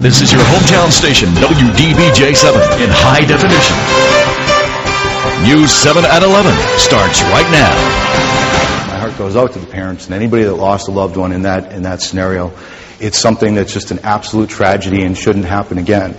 This is your hometown station, WDBJ7, in high definition. News 7 at 11 starts right now. My heart goes out to the parents and anybody that lost a loved one in that scenario. It's something that's just an absolute tragedy and shouldn't happen again.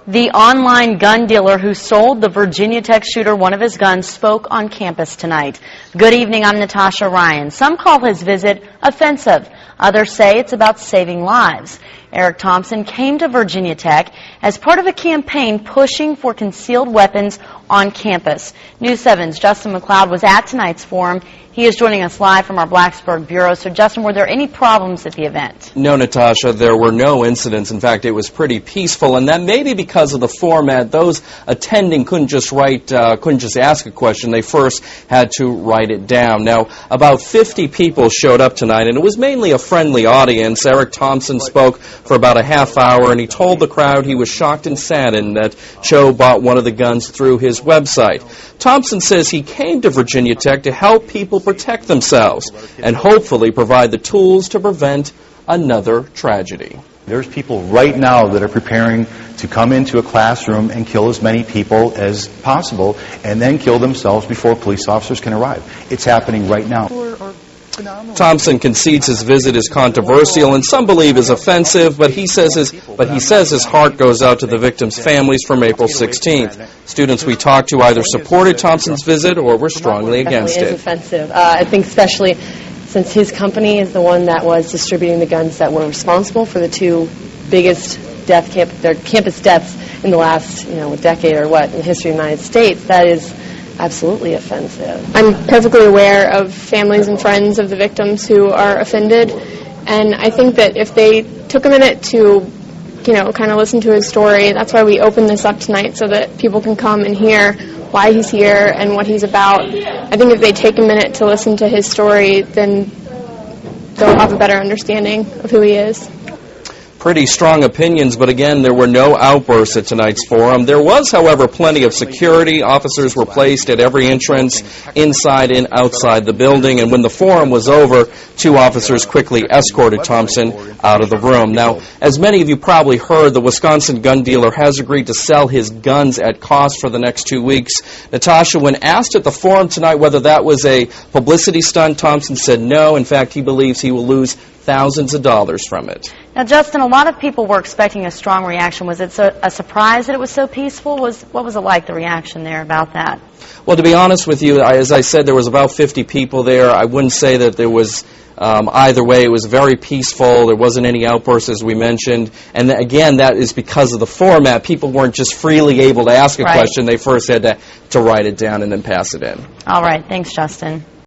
The online gun dealer who sold the Virginia Tech shooter one of his guns spoke on campus tonight. Good evening, I'm Natasha Ryan. Some call his visit offensive. Others say it's about saving lives. Eric Thompson came to Virginia Tech as part of a campaign pushing for concealed weapons on campus. News 7's Justin McLeod was at tonight's forum. He is joining us live from our Blacksburg bureau. So, Justin, were there any problems at the event? No, Natasha, there were no incidents. In fact, it was pretty peaceful, and that may be because of the format. Those attending couldn't just ask a question. They first had to write it down. Now, about 50 people showed up tonight, and it was mainly a friendly audience. Eric Thompson spoke for about a half hour, and he told the crowd he was shocked and saddened that Cho bought one of the guns through his website. Thompson says he came to Virginia Tech to help people protect themselves and hopefully provide the tools to prevent another tragedy. There's people right now that are preparing to come into a classroom and kill as many people as possible and then kill themselves before police officers can arrive. It's happening right now. Thompson concedes his visit is controversial and some believe is offensive, but he says his heart goes out to the victims' families from April 16th. Students we talked to either supported Thompson's visit or were strongly against it. It is offensive. I think especially since his company is the one that was distributing the guns that were responsible for the two biggest campus deaths in the last decade or what in the history of the United States. That is absolutely offensive. I'm perfectly aware of families and friends of the victims who are offended, and I think that if they took a minute to, kind of listen to his story, that's why we opened this up tonight, so that people can come and hear why he's here and what he's about. I think if they take a minute to listen to his story, then they'll have a better understanding of who he is. Pretty strong opinions, but again, there were no outbursts at tonight's forum. There was, however, plenty of security. Officers were placed at every entrance, inside and outside the building, and when the forum was over, 2 officers quickly escorted Thompson out of the room. Now, as many of you probably heard, the Wisconsin gun dealer has agreed to sell his guns at cost for the next 2 weeks. Natasha, when asked at the forum tonight whether that was a publicity stunt, Thompson said no. In fact, he believes he will lose thousands of dollars from it. Now, Justin, a lot of people were expecting a strong reaction. Was it a surprise that it was so peaceful? What was it like, the reaction there about that? Well, to be honest with you, as I said, there was about 50 people there. I wouldn't say that there was either way. It was very peaceful. There wasn't any outbursts, as we mentioned. And again, that is because of the format. People weren't just freely able to ask a question. They first had to write it down and then pass it in. All right. Thanks, Justin.